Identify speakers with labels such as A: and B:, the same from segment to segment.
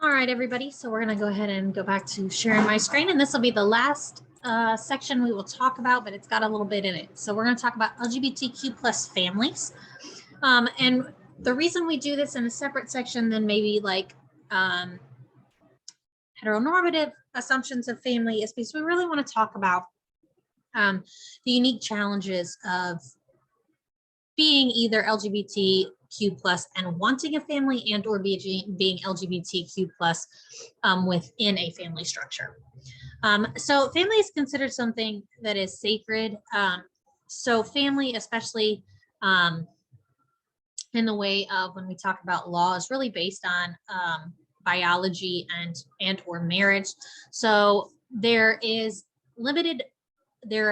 A: All right, everybody. So we're going to go ahead and go back to sharing my screen. And this will be the last section we will talk about, but it's got a little bit in it. So we're going to talk about LGBTQ plus families. And the reason we do this in a separate section than maybe like heteronormative assumptions of family is because we really want to talk about the unique challenges of being either LGBTQ plus and wanting a family and or being LGBTQ plus within a family structure. So family is considered something that is sacred. So family, especially in the way of when we talk about law, is really based on biology and or marriage. So there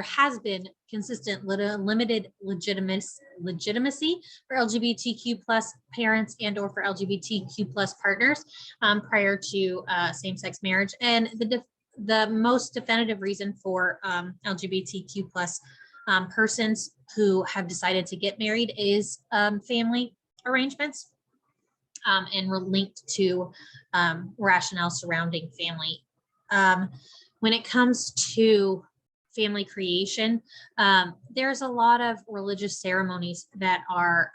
A: has been consistent limited legitimacy for LGBTQ plus parents and or for LGBTQ plus partners prior to same-sex marriage. And the most definitive reason for LGBTQ plus persons who have decided to get married is family arrangements and linked to rationale surrounding family. When it comes to family creation, there's a lot of religious ceremonies that are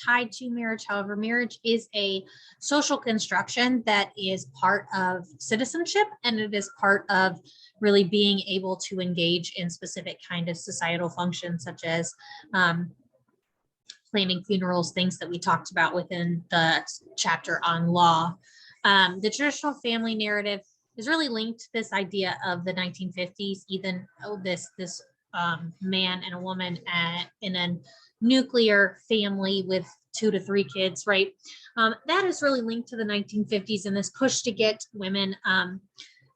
A: tied to marriage. However, marriage is a social construction that is part of citizenship, and it is part of really being able to engage in specific kind of societal functions, such as planning funerals, things that we talked about within the chapter on law. The traditional family narrative is really linked to this idea of the 1950s, even this man and a woman in a nuclear family with 2 to 3 kids, right? That is really linked to the 1950s and this push to get women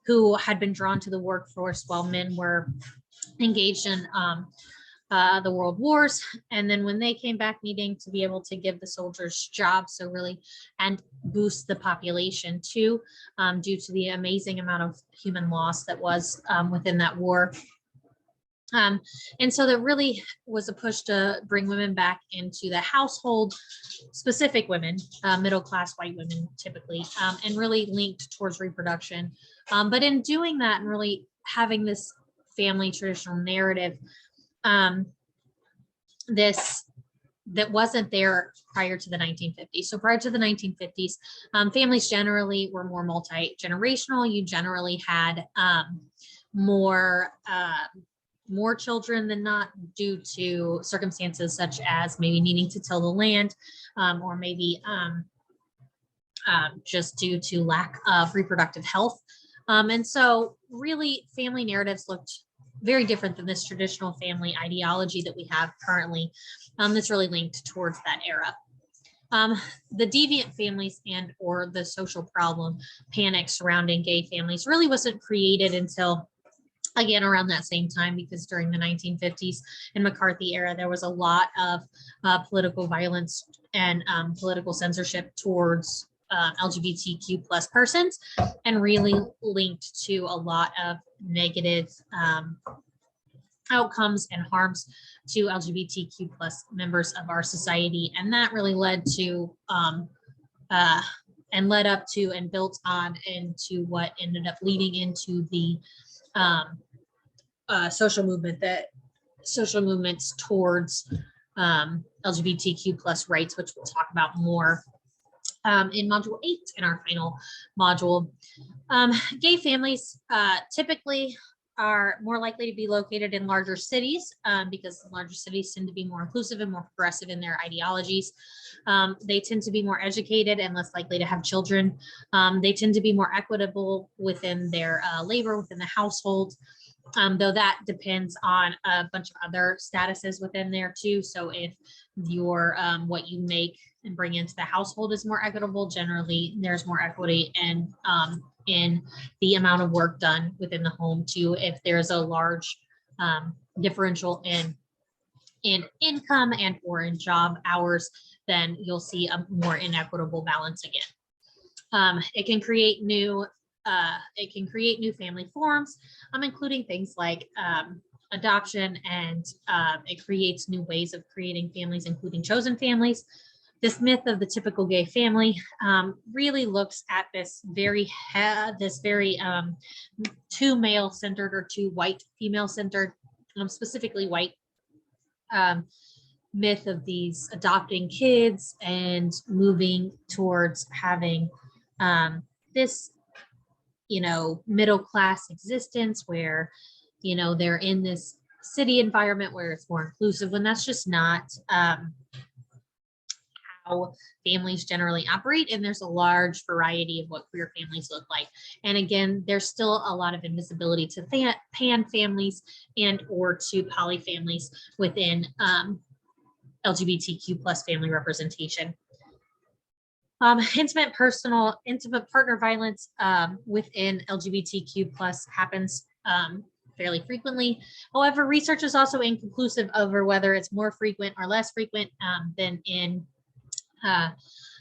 A: who had been drawn to the workforce while men were engaged in the world wars. And then when they came back, needing to be able to give the soldiers jobs, so really, and boost the population too, due to the amazing amount of human loss that was within that war. And so there really was a push to bring women back into the household, specific women, middle-class white women typically, and really linked towards reproduction. But in doing that and really having this family traditional narrative, that wasn't there prior to the 1950s. So prior to the 1950s, families generally were more multi-generational. You generally had more children than not, due to circumstances such as maybe needing to till the land, or maybe just due to lack of reproductive health. And so really family narratives looked very different than this traditional family ideology that we have currently, that's really linked towards that era. The deviant families and or the social problem panic surrounding gay families really wasn't created until, again, around that same time, because during the 1950s and McCarthy era, there was a lot of political violence and political censorship towards LGBTQ plus persons, and really linked to a lot of negative outcomes and harms to LGBTQ plus members of our society. And that really led to and led up to and built on into what ended up leading into the social movements towards LGBTQ plus rights, which we'll talk about more in module 8 in our final module. Gay families typically are more likely to be located in larger cities, because larger cities tend to be more inclusive and more progressive in their ideologies. They tend to be more educated and less likely to have children. They tend to be more equitable within their labor, within the household, though that depends on a bunch of other statuses within there too. So if your what you make and bring into the household is more equitable, generally there's more equity and in the amount of work done within the home too. If there's a large differential in income and or in job hours, then you'll see a more inequitable balance again. It can create new family forms, including things like adoption, and it creates new ways of creating families, including chosen families. This myth of the typical gay family really looks at this very too male-centered or too white female-centered, specifically white myth of these adopting kids and moving towards having this, middle class existence where, they're in this city environment where it's more inclusive, when that's just not how families generally operate. And there's a large variety of what queer families look like. And again, there's still a lot of invisibility to pan families and or to poly families within LGBTQ plus family representation. Intimate partner violence within LGBTQ plus happens fairly frequently. However, research is also inconclusive over whether it's more frequent or less frequent than in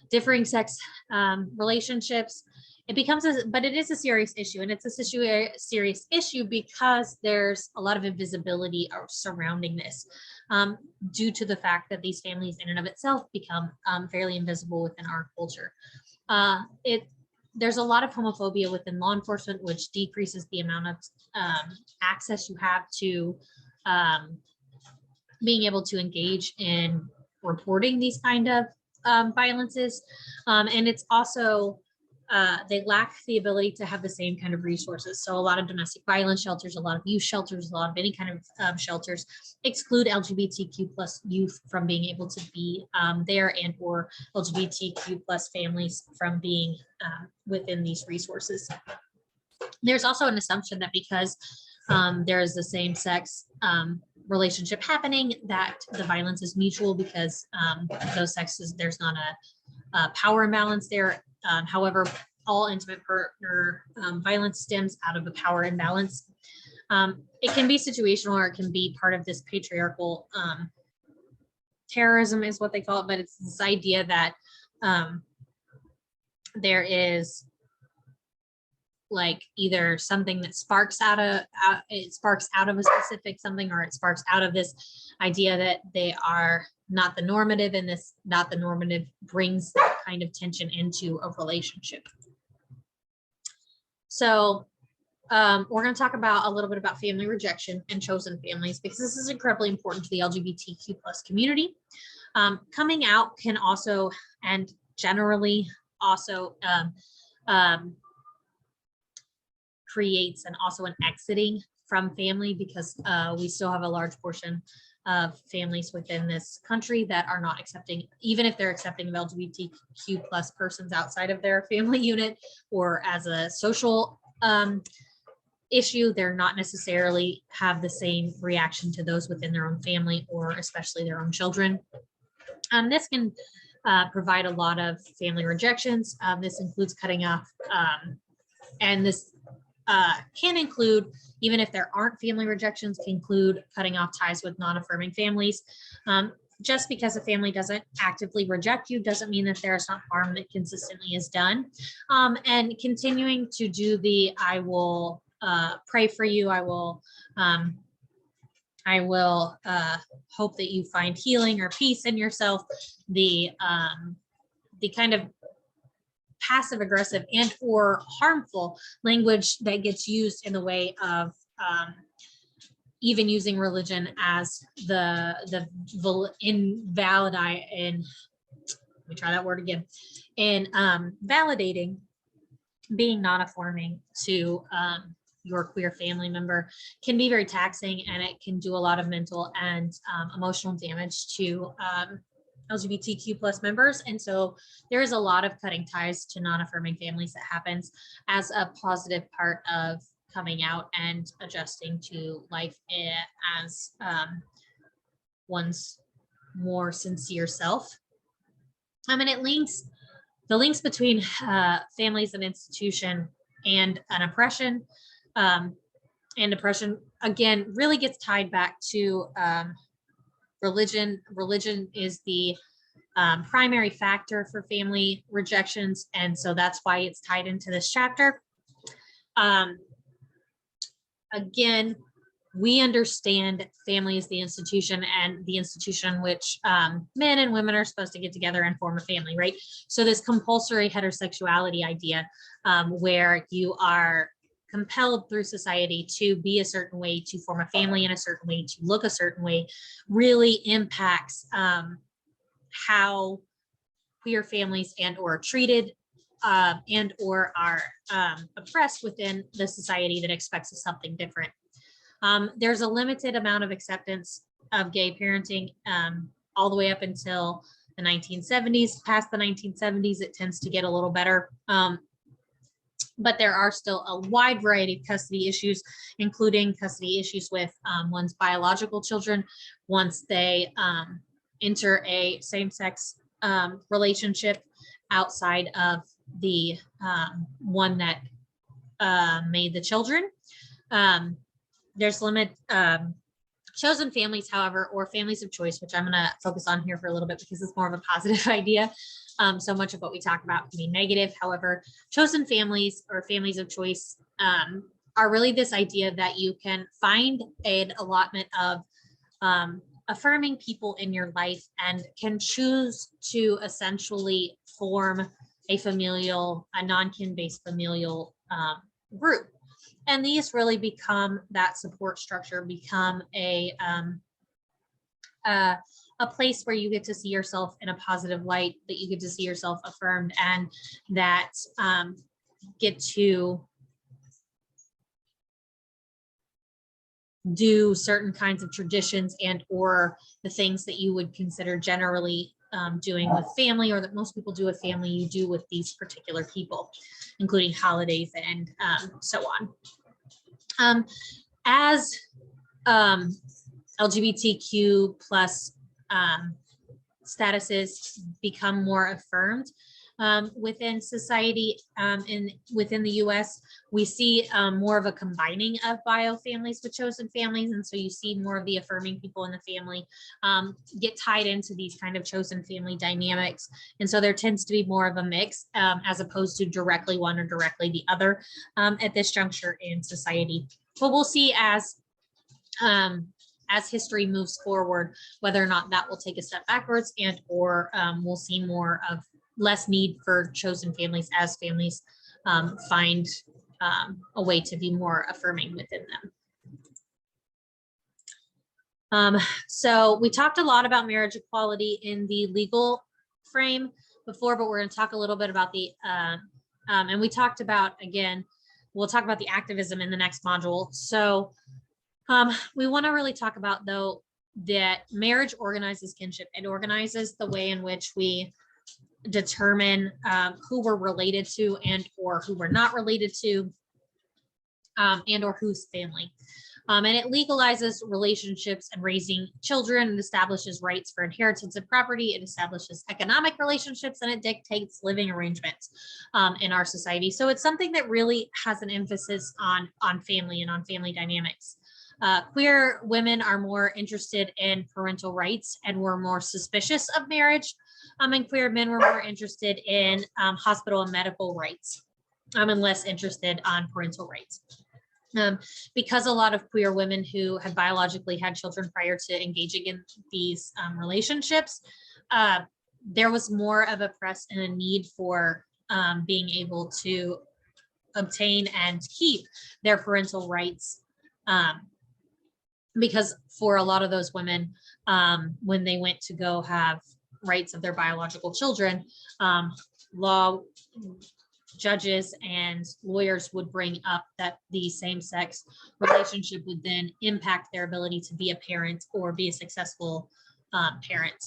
A: differing sex relationships. But it is a serious issue, and it's a serious issue because there's a lot of invisibility surrounding this due to the fact that these families in and of itself become fairly invisible within our culture. There's a lot of homophobia within law enforcement, which decreases the amount of access you have to being able to engage in reporting these kind of violences. And it's also, they lack the ability to have the same kind of resources. So a lot of domestic violence shelters, a lot of youth shelters, a lot of any kind of shelters exclude LGBTQ plus youth from being able to be there, and or LGBTQ plus families from being within these resources. There's also an assumption that because there is the same sex relationship happening, that the violence is mutual because those sexes, there's not a power imbalance there. However, all intimate partner violence stems out of a power imbalance. It can be situational, or it can be part of this patriarchal terrorism is what they call it, but it's this idea that there is like either something that sparks out of a specific something, or it sparks out of this idea that they are not the normative, and this not the normative brings that kind of tension into a relationship. So we're going to talk about a little bit about family rejection and chosen families, because this is incredibly important to the LGBTQ plus community. Coming out can also, and generally also, creates an exiting from family, because we still have a large portion of families within this country that are not accepting, even if they're accepting of LGBTQ plus persons outside of their family unit or as a social issue, they're not necessarily have the same reaction to those within their own family, or especially their own children. This can provide a lot of family rejections. This includes cutting off, and this can include, even if there aren't family rejections, can include cutting off ties with non-affirming families. Just because a family doesn't actively reject you doesn't mean that there's not harm that consistently is done. And continuing to do the, I will pray for you, I will hope that you find healing or peace in yourself, the kind of passive aggressive and or harmful language that gets used in the way of even using religion as the validating being non-affirming to your queer family member can be very taxing, and it can do a lot of mental and emotional damage to LGBTQ plus members. And so there is a lot of cutting ties to non-affirming families that happens as a positive part of coming out and adjusting to life as one's more sincere self. And the links between families and institution and an oppression, and oppression again really gets tied back to religion. Religion is the primary factor for family rejections, and so that's why it's tied into this chapter. Again, we understand family as the institution, and the institution in which men and women are supposed to get together and form a family, right? So this compulsory heterosexuality idea, where you are compelled through society to be a certain way, to form a family in a certain way, to look a certain way, really impacts how queer families and or are treated, and or are oppressed within the society that expects something different. There's a limited amount of acceptance of gay parenting, all the way up until the 1970s. Past the 1970s, it tends to get a little better. But there are still a wide variety of custody issues, including custody issues with one's biological children once they enter a same-sex relationship outside of the one that made the children. There's chosen families, however, or families of choice, which I'm going to focus on here for a little bit because it's more of a positive idea. So much of what we talk about can be negative. However, chosen families or families of choice are really this idea that you can find an allotment of affirming people in your life and can choose to essentially form a non-kin-based familial group. And these really become that support structure, become a place where you get to see yourself in a positive light, that you get to see yourself affirmed, and that get to do certain kinds of traditions and or the things that you would consider generally doing with family, or that most people do with family, you do with these particular people, including holidays and so on. As LGBTQ plus statuses become more affirmed within society, and within the US, we see more of a combining of bio families with chosen families. And so you see more of the affirming people in the family get tied into these kind of chosen family dynamics. And so there tends to be more of a mix as opposed to directly one or directly the other at this juncture in society. But we'll see as history moves forward, whether or not that will take a step backwards and or we'll see more of less need for chosen families as families find a way to be more affirming within them. So we talked a lot about marriage equality in the legal frame before, but we're going to talk a little bit about the, and we talked about, again, we'll talk about the activism in the next module. So we want to really talk about, though, that marriage organizes kinship. It organizes the way in which we determine who we're related to and or who we're not related to, and or whose family. And it legalizes relationships and raising children. It establishes rights for inheritance and property. It establishes economic relationships, and it dictates living arrangements in our society. So it's something that really has an emphasis on family and on family dynamics. Queer women are more interested in parental rights and were more suspicious of marriage. And queer men were more interested in hospital and medical rights, and less interested on parental rights. Because a lot of queer women who had biologically had children prior to engaging in these relationships, there was more of a press and a need for being able to obtain and keep their parental rights. Because for a lot of those women, when they went to go have rights of their biological children, law judges and lawyers would bring up that the same-sex relationship would then impact their ability to be a parent or be a successful parent.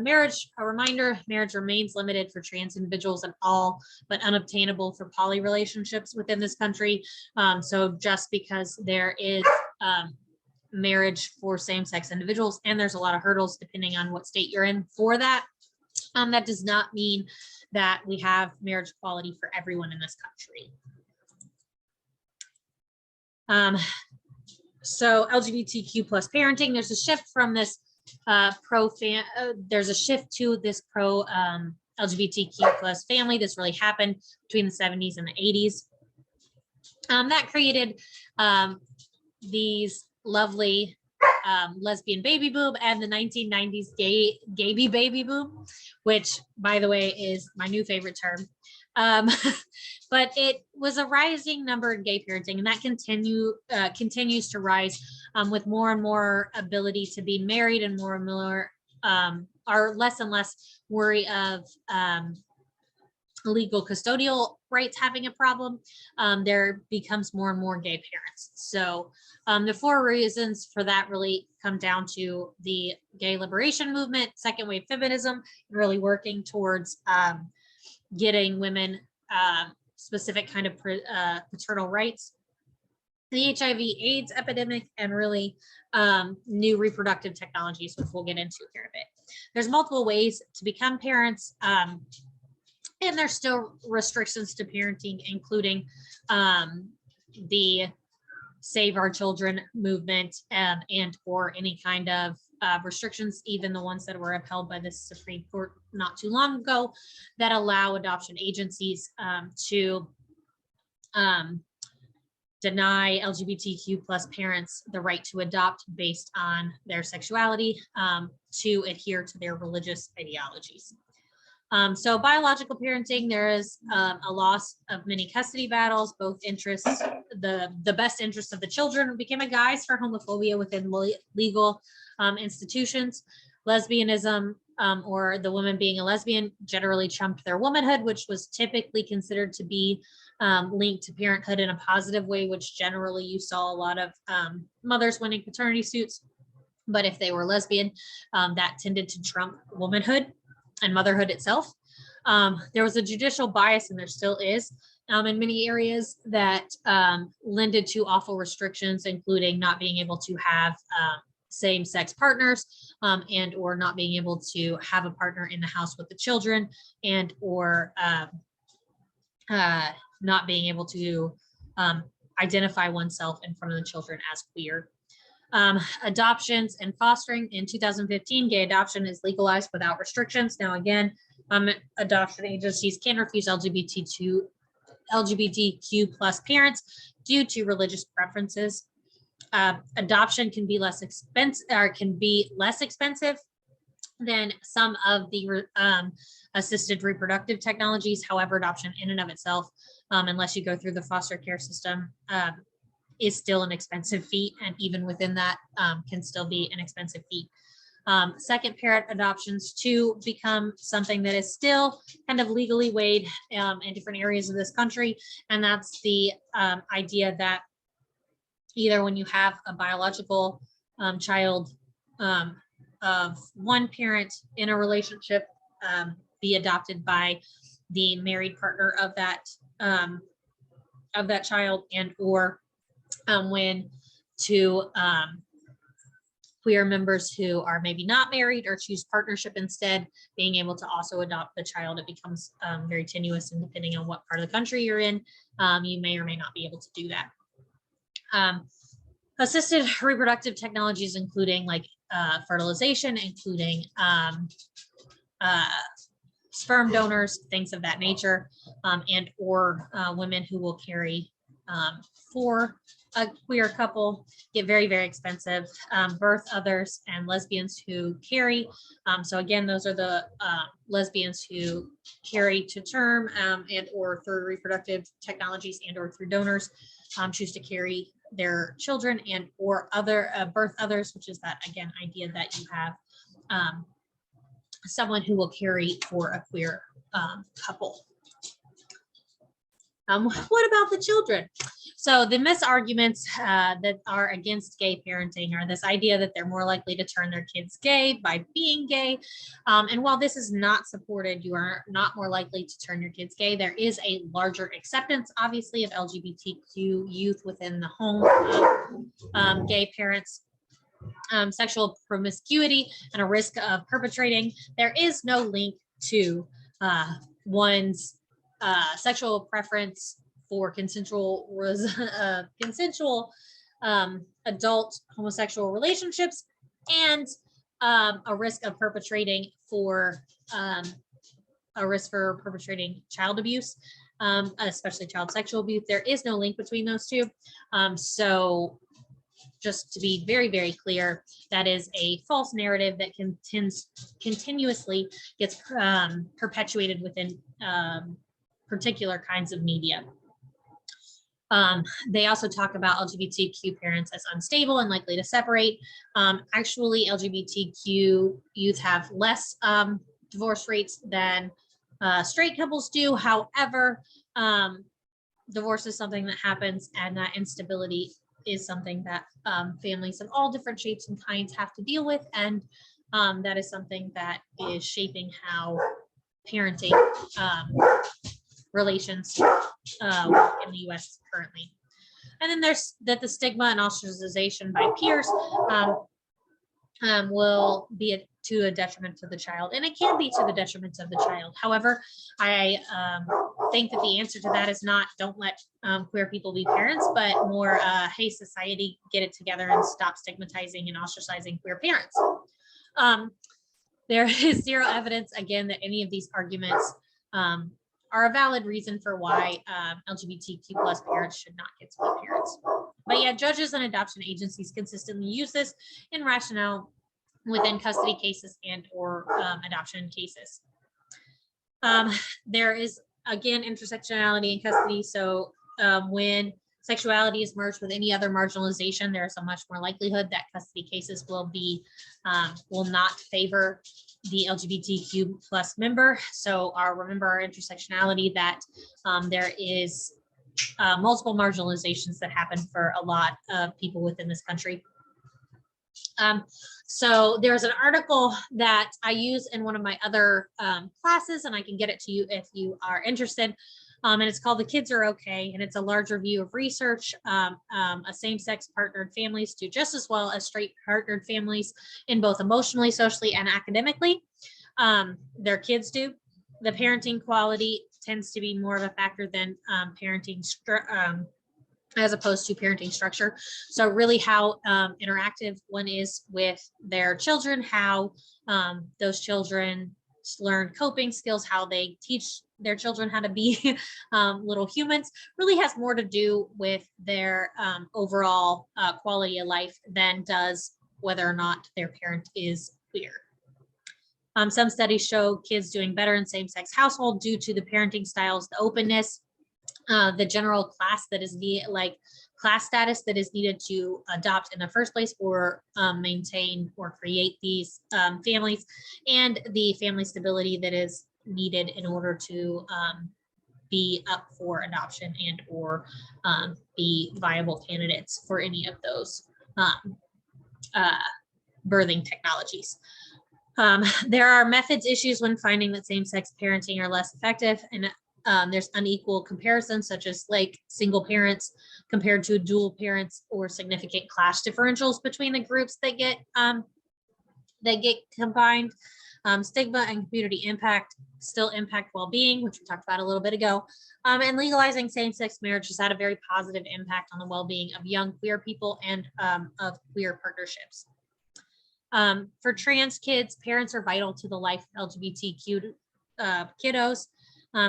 A: Marriage, a reminder, marriage remains limited for trans individuals and all but unobtainable for poly relationships within this country. So just because there is marriage for same-sex individuals, and there's a lot of hurdles depending on what state you're in for that, that does not mean that we have marriage equality for everyone in this country. So LGBTQ plus parenting, there's a shift from this there's a shift to this pro LGBTQ plus family. This really happened between the 70s and the 80s. That created these lovely lesbian baby boom and the 1990s gay baby boom, which, by the way, is my new favorite term. But it was a rising number in gay parenting, and that continues to rise with more and more ability to be married and more are less and less worry of legal custodial rights having a problem. There becomes more and more gay parents. So the 4 reasons for that really come down to the gay liberation movement, second wave feminism, really working towards getting women specific kind of paternal rights, the HIV/AIDS epidemic, and really new reproductive technologies, which we'll get into here in a bit. There's multiple ways to become parents, and there's still restrictions to parenting, including the Save Our Children movement and or any kind of restrictions, even the ones that were upheld by the Supreme Court not too long ago, that allow adoption agencies to deny LGBTQ plus parents the right to adopt based on their sexuality to adhere to their religious ideologies. So biological parenting, there is a loss of many custody battles, both interests, the best interests of the children became a guise for homophobia within legal institutions. Lesbianism, or the woman being a lesbian, generally trumped their womanhood, which was typically considered to be linked to parenthood in a positive way, which generally you saw a lot of mothers winning paternity suits. But if they were lesbian, that tended to trump womanhood and motherhood itself. There was a judicial bias, and there still is, in many areas that lended to awful restrictions, including not being able to have same-sex partners and or not being able to have a partner in the house with the children, and or not being able to identify oneself in front of the children as queer. Adoptions and fostering. In 2015, gay adoption is legalized without restrictions. Now, again, adoption agencies can refuse LGBTQ plus parents due to religious preferences. Adoption can be less expensive than some of the assisted reproductive technologies. However, adoption in and of itself, unless you go through the foster care system, is still an expensive feat, and even within that can still be an expensive feat. Second parent adoptions to become something that is still kind of legally weighed in different areas of this country, and that's the idea that either when you have a biological child of one parent in a relationship, be adopted by the married partner of that child, and or when two queer members who are maybe not married or choose partnership instead, being able to also adopt the child. It becomes very tenuous, and depending on what part of the country you're in, you may or may not be able to do that. Assisted reproductive technologies, including like fertilization, including sperm donors, things of that nature, and or women who will carry for a queer couple, get very, very expensive. Birth others and lesbians who carry. So again, those are the lesbians who carry to term and or through reproductive technologies and or through donors, choose to carry their children, and or other birth others, which is that, again, idea that you have someone who will carry for a queer couple. What about the children? So the misarguments that are against gay parenting are this idea that they're more likely to turn their kids gay by being gay. And while this is not supported, you are not more likely to turn your kids gay. There is a larger acceptance, obviously, of LGBTQ youth within the home of gay parents. Sexual promiscuity and a risk of perpetrating. There is no link to one's sexual preference for consensual adult homosexual relationships, and a risk of perpetrating child abuse, especially child sexual abuse. There is no link between those two. So just to be very, very clear, that is a false narrative that continuously gets perpetuated within particular kinds of media. They also talk about LGBTQ parents as unstable and likely to separate. Actually, LGBTQ youth have less divorce rates than straight couples do. However, divorce is something that happens, and that instability is something that families of all different shapes and kinds have to deal with. And that is something that is shaping how parenting relations work in the U.S. currently. And then there's that the stigma and ostracization by peers will be to a detriment to the child, and it can be to the detriment of the child. However, I think that the answer to that is not don't let queer people be parents, but more hey, society, get it together and stop stigmatizing and ostracizing queer parents. There is zero evidence, again, that any of these arguments are a valid reason for why LGBTQ plus parents should not get split parents. But yet judges and adoption agencies consistently use this in rationale within custody cases and or adoption cases. There is, again, intersectionality in custody. So when sexuality is merged with any other marginalization, there's a much more likelihood that custody cases will not favor the LGBTQ plus member. So remember our intersectionality, that there is multiple marginalizations that happen for a lot of people within this country. So there's an article that I use in one of my other classes, and I can get it to you if you are interested. And it's called The Kids Are Okay, and it's a large review of research. A same-sex partnered families do just as well as straight partnered families in both emotionally, socially, and academically. Their kids do. The parenting quality tends to be more of a factor than parenting as opposed to parenting structure. So really how interactive one is with their children, how those children learn coping skills, how they teach their children how to be little humans, really has more to do with their overall quality of life than does whether or not their parent is queer. Some studies show kids doing better in same-sex household due to the parenting styles, the openness, the general class that is class status that is needed to adopt in the first place or maintain or create these families, and the family stability that is needed in order to be up for adoption and or be viable candidates for any of those birthing technologies. There are methods issues when finding that same-sex parenting are less effective, and there's unequal comparisons, such as like single parents compared to dual parents, or significant class differentials between the groups that get combined. Stigma and community impact still impact well-being, which we talked about a little bit ago. And legalizing same-sex marriage has had a very positive impact on the well-being of young queer people and of queer partnerships. For trans kids, parents are vital to the life of LGBTQ kiddos.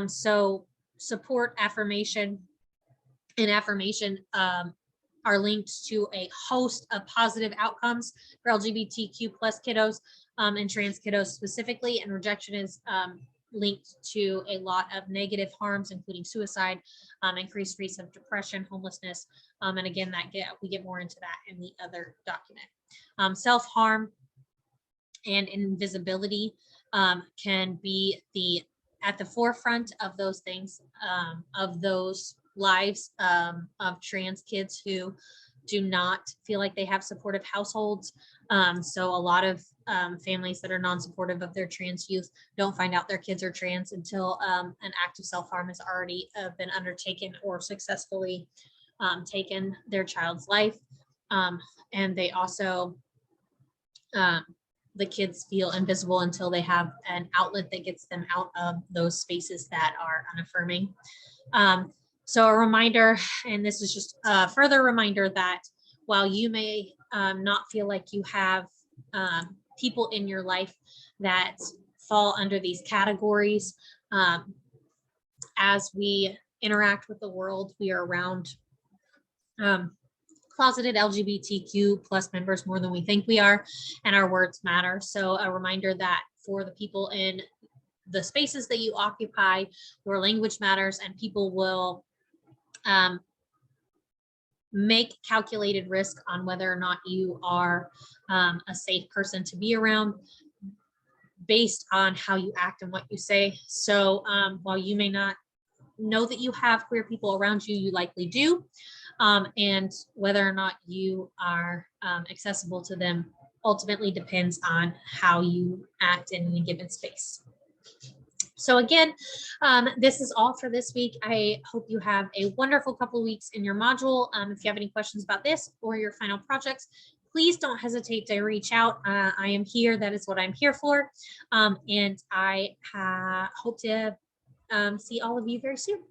A: So support, affirmation, and affirmation are linked to a host of positive outcomes for LGBTQ plus kiddos and trans kiddos specifically, and rejection is linked to a lot of negative harms, including suicide, increased rates of depression, homelessness, and again, we get more into that in the other document. Self-harm and invisibility can be at the forefront of those things, of those lives of trans kids who do not feel like they have supportive households. So a lot of families that are non-supportive of their trans youth don't find out their kids are trans until an act of self-harm has already been undertaken or successfully taken their child's life. And they also, the kids feel invisible until they have an outlet that gets them out of those spaces that are unaffirming. So a reminder, and this is just a further reminder, that while you may not feel like you have people in your life that fall under these categories, as we interact with the world, we are around closeted LGBTQ plus members more than we think we are, and our words matter. So a reminder that for the people in the spaces that you occupy, your language matters, and people will make calculated risk on whether or not you are a safe person to be around based on how you act and what you say. So while you may not know that you have queer people around you, you likely do. And whether or not you are accessible to them ultimately depends on how you act in any given space. So again, this is all for this week. I hope you have a wonderful couple of weeks in your module. If you have any questions about this or your final projects, please don't hesitate to reach out. I am here. That is what I'm here for. And I hope to see all of you very soon.